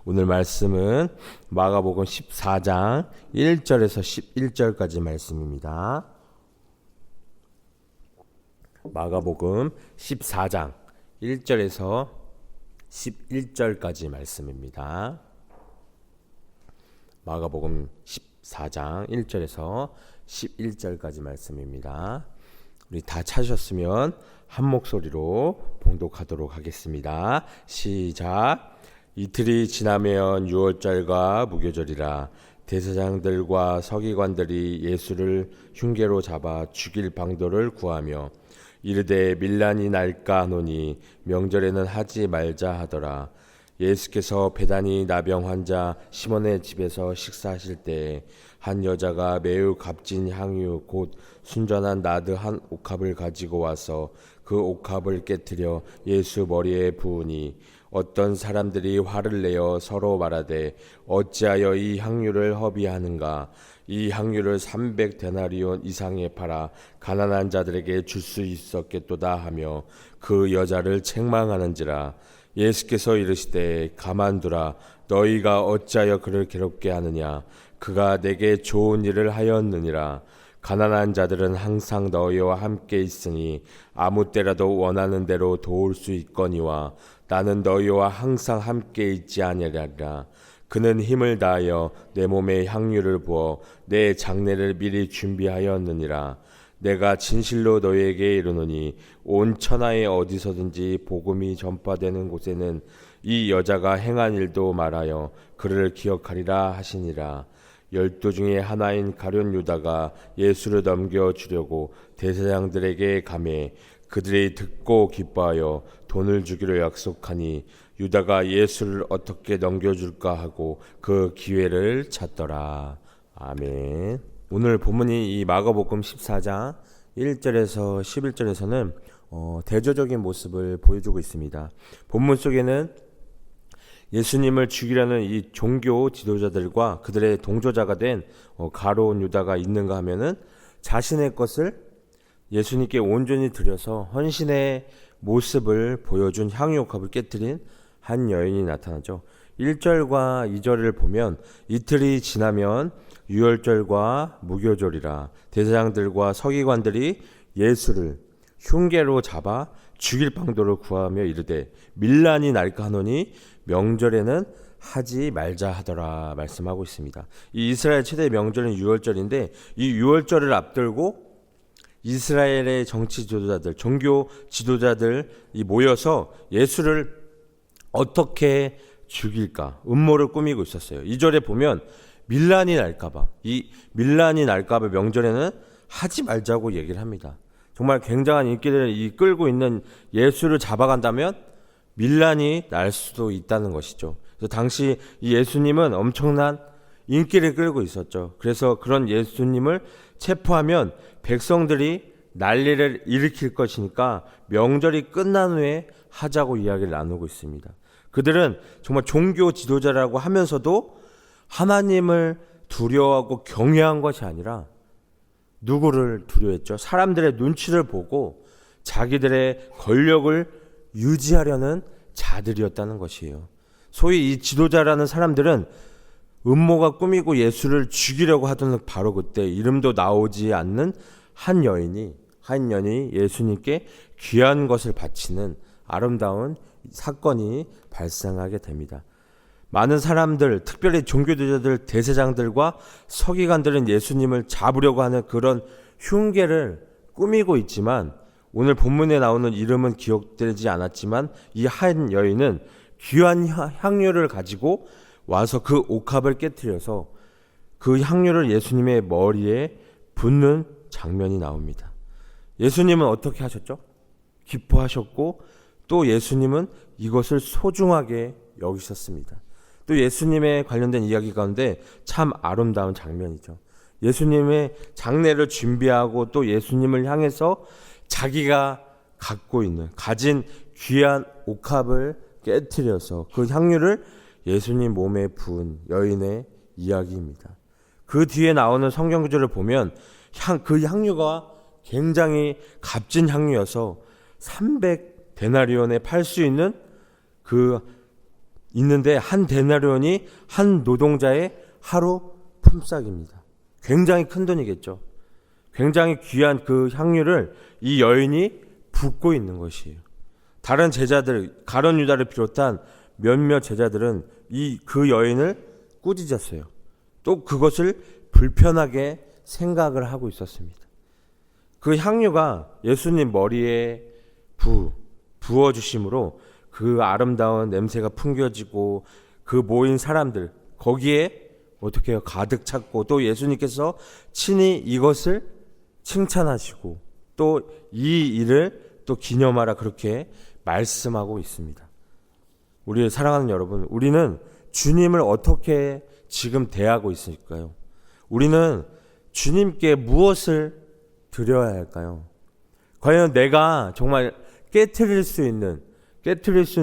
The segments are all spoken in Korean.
오늘 말씀은 마가복음 14장 1절에서 11절까지 말씀입니다. 마가복음 14장 1절에서 11절까지 말씀입니다. 마가복음 14장 1절에서 11절까지 말씀입니다. 우리 다 찾으셨으면 한 목소리로 봉독하도록 하겠습니다. 시작. 이틀이 지나면 유월절과 무교절이라 대제사장들과 서기관들이 예수를 흉계로 잡아 죽일 방도를 구하며 이르되 밀란이 날까 하노니 명절에는 하지 말자 하더라. 예수께서 베다니 나병 환자 시몬의 집에서 식사하실 때에 한 여자가 매우 값진 향유 곧 순전한 나드 한 옥합을 가지고 와서 그 옥합을 깨뜨려 예수 머리에 부으니 어떤 사람들이 화를 내어 서로 말하되 어찌하여 이 향유를 허비하는가. 이 향유를 300데나리온 이상에 팔아 가난한 자들에게 줄 수 있었겠도다 하며 그 여자를 책망하는지라. 예수께서 이르시되 가만두라. 너희가 어찌하여 그를 괴롭게 하느냐. 그가 내게 좋은 일을 하였느니라. 가난한 자들은 항상 너희와 함께 있으니 아무 때라도 원하는 대로 도울 수 있거니와 나는 너희와 항상 함께 있지 아니하리라. 그는 힘을 다하여 내 몸에 향유를 부어 내 장례를 미리 준비하였느니라. 내가 진실로 너희에게 이르노니 온 천하에 어디서든지 복음이 전파되는 곳에는 이 여자가 행한 일도 말하여 그를 기억하리라 하시니라. 12 중에 하나인 가룟 유다가 예수를 넘겨주려고 대제사장들에게 가매 그들이 듣고 기뻐하여 돈을 주기로 약속하니 유다가 예수를 어떻게 넘겨줄까 하고 그 기회를 찾더라. 아멘. 오늘 본문이 이 마가복음 14장 1절에서 11절에서는 대조적인 모습을 보여주고 있습니다. 본문 속에는 예수님을 죽이려는 이 종교 지도자들과 그들의 동조자가 된 가룟 유다가 있는가 하면은 자신의 것을 예수님께 온전히 드려서 헌신의 모습을 보여준 향유옥합을 깨뜨린 한 여인이 나타나죠. 1절과 2절을 보면 이틀이 지나면 유월절과 무교절이라 대제사장들과 서기관들이 예수를 흉계로 잡아 죽일 방도를 구하며 이르되 밀란이 날까 하노니 명절에는 하지 말자 하더라 말씀하고 있습니다. 이 이스라엘 최대 명절은 유월절인데 이 유월절을 앞두고 이스라엘의 정치 지도자들, 종교 지도자들이 모여서 예수를 어떻게 죽일까 음모를 꾸미고 있었어요. 2절에 보면 밀란이 날까봐, 이 밀란이 날까봐 명절에는 하지 말자고 얘기를 합니다. 정말 굉장한 인기를 이끌고 있는 예수를 잡아간다면 밀란이 날 수도 있다는 것이죠. 그래서 당시 이 예수님은 엄청난 인기를 끌고 있었죠. 그래서 그런 예수님을 체포하면 백성들이 난리를 일으킬 것이니까 명절이 끝난 후에 하자고 이야기를 나누고 있습니다. 그들은 정말 종교 지도자라고 하면서도 하나님을 두려워하고 경외한 것이 아니라 누구를 두려워했죠? 사람들의 눈치를 보고 자기들의 권력을 유지하려는 자들이었다는 것이에요. 소위 이 지도자라는 사람들은 음모가 꾸미고 예수를 죽이려고 하던 바로 그때 이름도 나오지 않는 한 여인이 예수님께 귀한 것을 바치는 아름다운 사건이 발생하게 됩니다. 많은 사람들, 특별히 종교지도자들, 대제사장들과 서기관들은 예수님을 잡으려고 하는 그런 흉계를 꾸미고 있지만 오늘 본문에 나오는 이름은 기억되지 않았지만 이 한 여인은 귀한 향유를 가지고 와서 그 옥합을 깨뜨려서 그 향유를 예수님의 머리에 붓는 장면이 나옵니다. 예수님은 어떻게 하셨죠? 기뻐하셨고 또 예수님은 이것을 소중하게 여기셨습니다. 또 예수님에 관련된 이야기 가운데 참 아름다운 장면이죠. 예수님의 장례를 준비하고 또 예수님을 향해서 자기가 가진 귀한 옥합을 깨뜨려서 그 향유를 예수님 몸에 부은 여인의 이야기입니다. 그 뒤에 나오는 성경 구절을 보면 그 향유가 굉장히 값진 향유여서 300데나리온에 팔 수 있는 그 있는데 한 데나리온이 한 노동자의 하루 품삯입니다. 굉장히 큰 돈이겠죠. 굉장히 귀한 그 향유를 이 여인이 붓고 있는 것이에요. 다른 제자들, 가룟 유다를 비롯한 몇몇 제자들은 그 여인을 꾸짖었어요. 또 그것을 불편하게 생각을 하고 있었습니다. 그 향유가 예수님 머리에 부어주심으로 그 아름다운 냄새가 풍겨지고 그 모인 사람들 거기에 어떻게 해요? 가득 찼고 또 예수님께서 친히 이것을 칭찬하시고 또 이 일을 또 기념하라 그렇게 말씀하고 있습니다. 우리 사랑하는 여러분, 우리는 주님을 어떻게 지금 대하고 있을까요? 우리는 주님께 무엇을 드려야 할까요? 과연 내가 정말 깨트릴 수 있는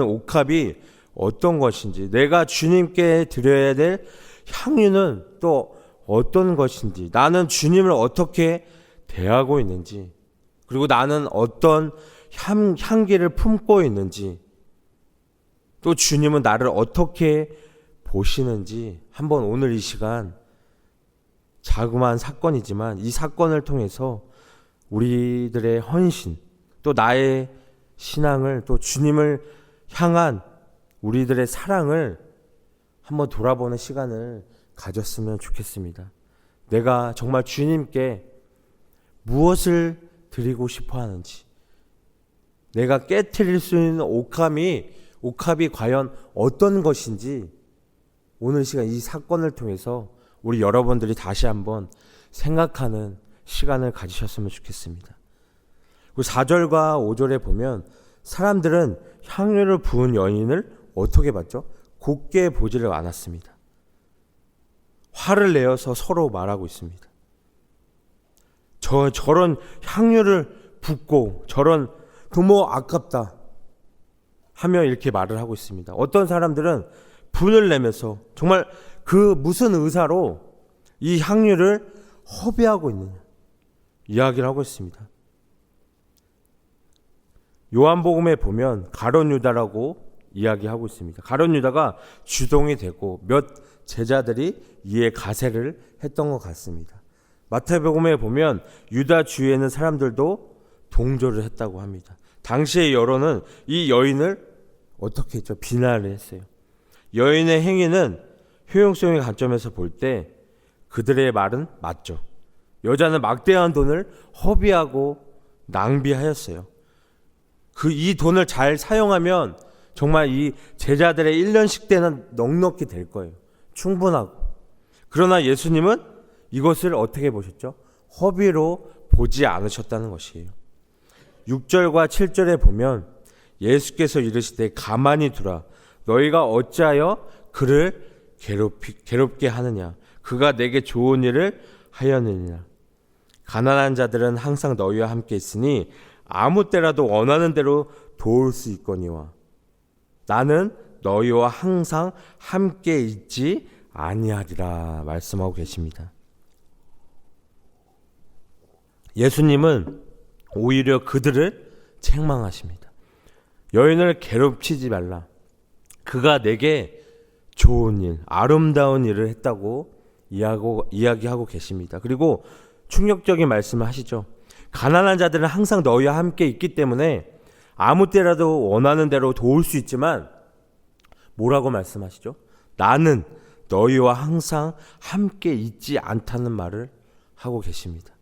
옥합이 어떤 것인지, 내가 주님께 드려야 될 향유는 또 어떤 것인지, 나는 주님을 어떻게 대하고 있는지, 그리고 나는 어떤 향기를 품고 있는지, 또 주님은 나를 어떻게 보시는지 한번 오늘 이 시간 자그마한 사건이지만 이 사건을 통해서 우리들의 헌신, 또 나의 신앙을, 또 주님을 향한 우리들의 사랑을 한번 돌아보는 시간을 가졌으면 좋겠습니다. 내가 정말 주님께 무엇을 드리고 싶어 하는지, 내가 깨트릴 수 있는 옥합이 과연 어떤 것인지 오늘 시간 이 사건을 통해서 우리 여러분들이 다시 한번 생각하는 시간을 가지셨으면 좋겠습니다. 4절과 5절에 보면 사람들은 향유를 부은 여인을 어떻게 봤죠? 곱게 보지를 않았습니다. 화를 내어서 서로 말하고 있습니다. 저런 향유를 붓고 저런 너무 아깝다 하며 이렇게 말을 하고 있습니다. 어떤 사람들은 분을 내면서 정말 그 무슨 의사로 이 향유를 허비하고 있느냐 이야기를 하고 있습니다. 요한복음에 보면 가룟 유다라고 이야기하고 있습니다. 가룟 유다가 주동이 되고 몇 제자들이 이에 가세를 했던 것 같습니다. 마태복음에 보면 유다 주위에 있는 사람들도 동조를 했다고 합니다. 당시의 여론은 이 여인을 어떻게 했죠? 비난을 했어요. 여인의 행위는 효용성의 관점에서 볼 때 그들의 말은 맞죠. 여자는 막대한 돈을 허비하고 낭비하였어요. 이 돈을 잘 사용하면 정말 이 제자들의 1년 식대는 넉넉히 될 거예요. 충분하고. 그러나 예수님은 이것을 어떻게 보셨죠? 허비로 보지 않으셨다는 것이에요. 6절과 7절에 보면 예수께서 이르시되 가만히 두라. 너희가 어찌하여 그를 괴롭게 하느냐. 그가 내게 좋은 일을 하였느니라. 가난한 자들은 항상 너희와 함께 있으니 아무 때라도 원하는 대로 도울 수 있거니와 나는 너희와 항상 함께 있지 아니하리라 말씀하고 계십니다. 예수님은 오히려 그들을 책망하십니다. 여인을 괴롭히지 말라. 그가 내게 좋은 일, 아름다운 일을 했다고 이야기하고 계십니다. 그리고 충격적인 말씀을 하시죠. 가난한 자들은 항상 너희와 함께 있기 때문에 아무 때라도 원하는 대로 도울 수 있지만 뭐라고 말씀하시죠? 나는 너희와 항상 함께 있지 않다는 말을 하고 계십니다.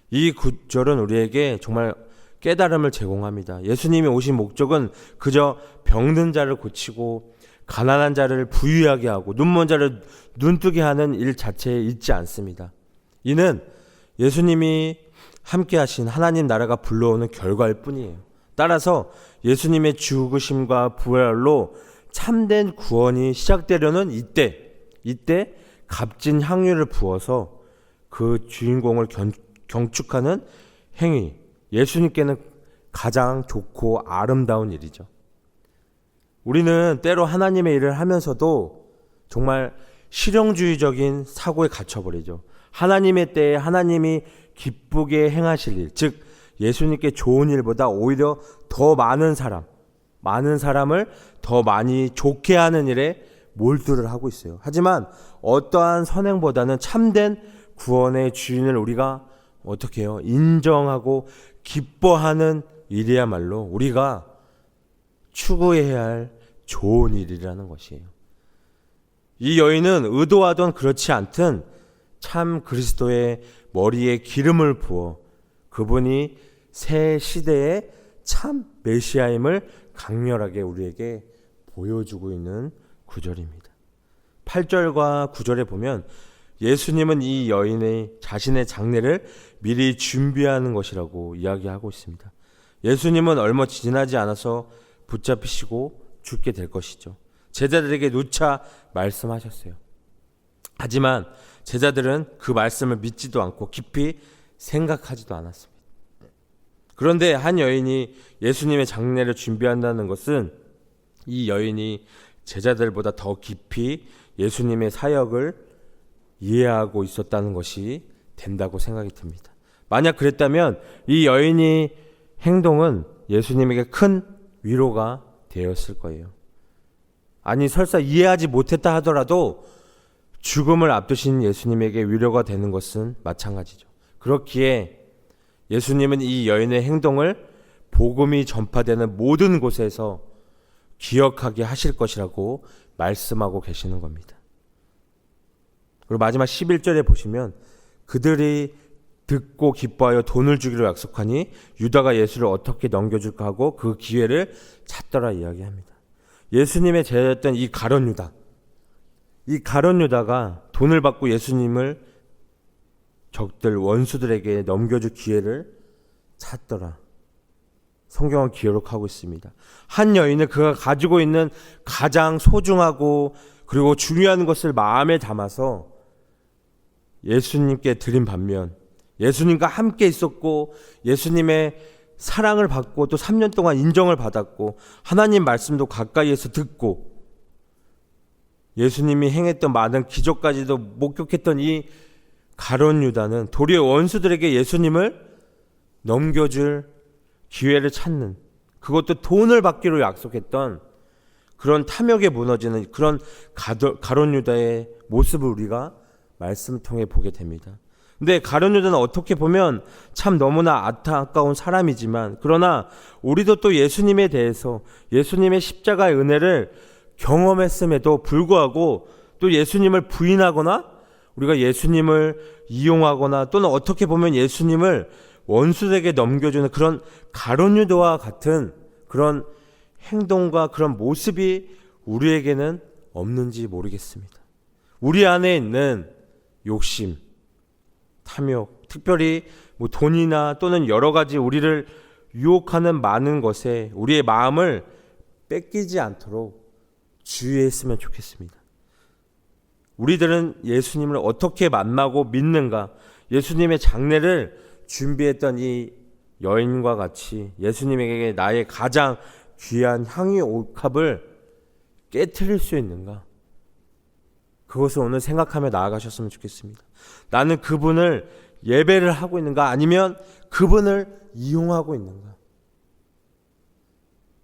이 구절은 우리에게 정말 깨달음을 제공합니다. 예수님이 오신 목적은 그저 병든 자를 고치고 가난한 자를 부유하게 하고 눈먼 자를 눈뜨게 하는 일 자체에 있지 않습니다. 이는 예수님이 함께 하신 하나님 나라가 불러오는 결과일 뿐이에요. 따라서 예수님의 죽으심과 부활로 참된 구원이 시작되려는 이때 값진 향유를 부어서 그 주인공을 경축하는 행위, 예수님께는 가장 좋고 아름다운 일이죠. 우리는 때로 하나님의 일을 하면서도 정말 실용주의적인 사고에 갇혀버리죠. 하나님의 때에 하나님이 기쁘게 행하실 일, 즉 예수님께 좋은 일보다 오히려 더 많은 사람, 많은 사람을 더 많이 좋게 하는 일에 몰두를 하고 있어요. 하지만 어떠한 선행보다는 참된 구원의 주인을 우리가 어떻게 해요? 인정하고 기뻐하는 일이야말로 우리가 추구해야 할 좋은 일이라는 것이에요. 이 여인은 의도하던 그렇지 않든 참 그리스도의 머리에 기름을 부어 그분이 새 시대의 참 메시아임을 강렬하게 우리에게 보여주고 있는 구절입니다. 8절과 9절에 보면 예수님은 이 여인의 자신의 장례를 미리 준비하는 것이라고 이야기하고 있습니다. 예수님은 얼마 지나지 않아서 붙잡히시고 죽게 될 것이죠. 제자들에게 누차 말씀하셨어요. 하지만 제자들은 그 말씀을 믿지도 않고 깊이 생각하지도 않았습니다. 그런데 한 여인이 예수님의 장례를 준비한다는 것은 이 여인이 제자들보다 더 깊이 예수님의 사역을 이해하고 있었다는 것이 된다고 생각이 듭니다. 만약 그랬다면 이 여인의 행동은 예수님에게 큰 위로가 되었을 거예요. 아니 설사 이해하지 못했다 하더라도 죽음을 앞두신 예수님에게 위로가 되는 것은 마찬가지죠. 그렇기에 예수님은 이 여인의 행동을 복음이 전파되는 모든 곳에서 기억하게 하실 것이라고 말씀하고 계시는 겁니다. 그리고 마지막 11절에 보시면 그들이 듣고 기뻐하여 돈을 주기로 약속하니 유다가 예수를 어떻게 넘겨줄까 하고 그 기회를 찾더라 이야기합니다. 예수님의 제자였던 이 가룟 유다가 돈을 받고 예수님을 적들 원수들에게 넘겨줄 기회를 찾더라. 성경은 기록하고 있습니다. 한 여인은 그가 가지고 있는 가장 소중하고 그리고 중요한 것을 마음에 담아서 예수님께 드린 반면 예수님과 함께 있었고 예수님의 사랑을 받고 또 3년 동안 인정을 받았고 하나님 말씀도 가까이에서 듣고 예수님이 행했던 많은 기적까지도 목격했던 이 가룟 유다는 도리어 원수들에게 예수님을 넘겨줄 기회를 찾는, 그것도 돈을 받기로 약속했던 그런 탐욕에 무너지는 그런 가룟 유다의 모습을 우리가 말씀을 통해 보게 됩니다. 근데 가룟 유다는 어떻게 보면 참 너무나 안타까운 사람이지만 그러나 우리도 또 예수님에 대해서 예수님의 십자가의 은혜를 경험했음에도 불구하고 또 예수님을 부인하거나 우리가 예수님을 이용하거나 또는 어떻게 보면 예수님을 원수에게 넘겨주는 그런 가룟 유다와 같은 그런 행동과 그런 모습이 우리에게는 없는지 모르겠습니다. 우리 안에 있는 욕심, 탐욕, 특별히 돈이나 또는 여러 가지 우리를 유혹하는 많은 것에 우리의 마음을 뺏기지 않도록 주의했으면 좋겠습니다. 우리들은 예수님을 어떻게 만나고 믿는가? 예수님의 장례를 준비했던 이 여인과 같이 예수님에게 나의 가장 귀한 향유 옥합을 깨트릴 수 있는가? 그것을 오늘 생각하며 나아가셨으면 좋겠습니다. 나는 그분을 예배를 하고 있는가? 아니면 그분을 이용하고 있는가?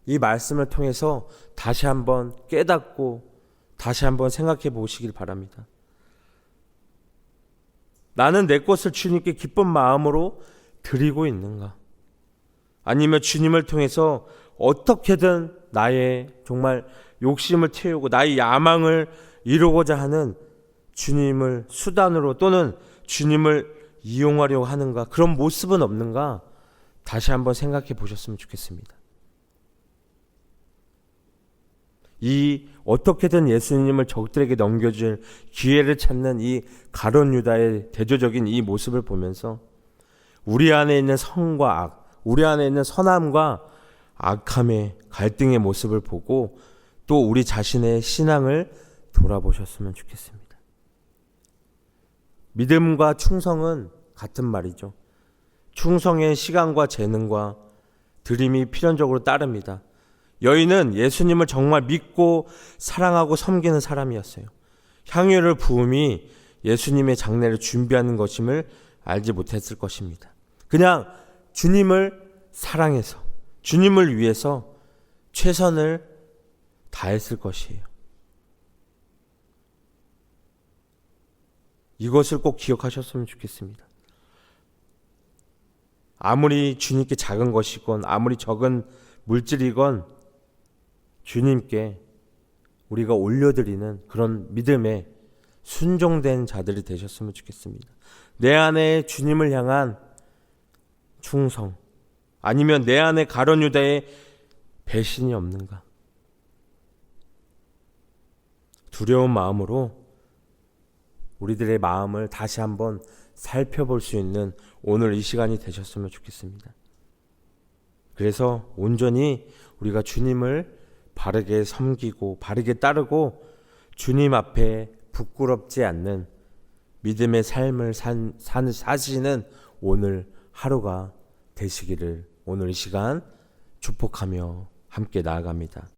이 말씀을 통해서 다시 한번 깨닫고 다시 한번 생각해 보시길 바랍니다. 나는 내 것을 주님께 기쁜 마음으로 드리고 있는가? 아니면 주님을 통해서 어떻게든 나의 정말 욕심을 태우고 나의 야망을 이루고자 하는 주님을 수단으로 또는 주님을 이용하려고 하는가? 그런 모습은 없는가? 다시 한번 생각해 보셨으면 좋겠습니다. 이 어떻게든 예수님을 적들에게 넘겨줄 기회를 찾는 이 가룟 유다의 대조적인 이 모습을 보면서 우리 안에 있는 선과 악, 우리 안에 있는 선함과 악함의 갈등의 모습을 보고 또 우리 자신의 신앙을 돌아보셨으면 좋겠습니다. 믿음과 충성은 같은 말이죠. 충성의 시간과 재능과 드림이 필연적으로 따릅니다. 여인은 예수님을 정말 믿고 사랑하고 섬기는 사람이었어요. 향유를 부음이 예수님의 장례를 준비하는 것임을 알지 못했을 것입니다. 그냥 주님을 사랑해서 주님을 위해서 최선을 다했을 것이에요. 이것을 꼭 기억하셨으면 좋겠습니다. 아무리 주님께 작은 것이건 아무리 적은 물질이건 주님께 우리가 올려드리는 그런 믿음에 순종된 자들이 되셨으면 좋겠습니다. 내 안에 주님을 향한 충성, 아니면 내 안에 가룟 유다의 배신이 없는가? 두려운 마음으로 우리들의 마음을 다시 한번 살펴볼 수 있는 오늘 이 시간이 되셨으면 좋겠습니다. 그래서 온전히 우리가 주님을 바르게 섬기고 바르게 따르고 주님 앞에 부끄럽지 않는 믿음의 삶을 사시는 오늘 하루가 되시기를 오늘 이 시간 축복하며 함께 나아갑니다.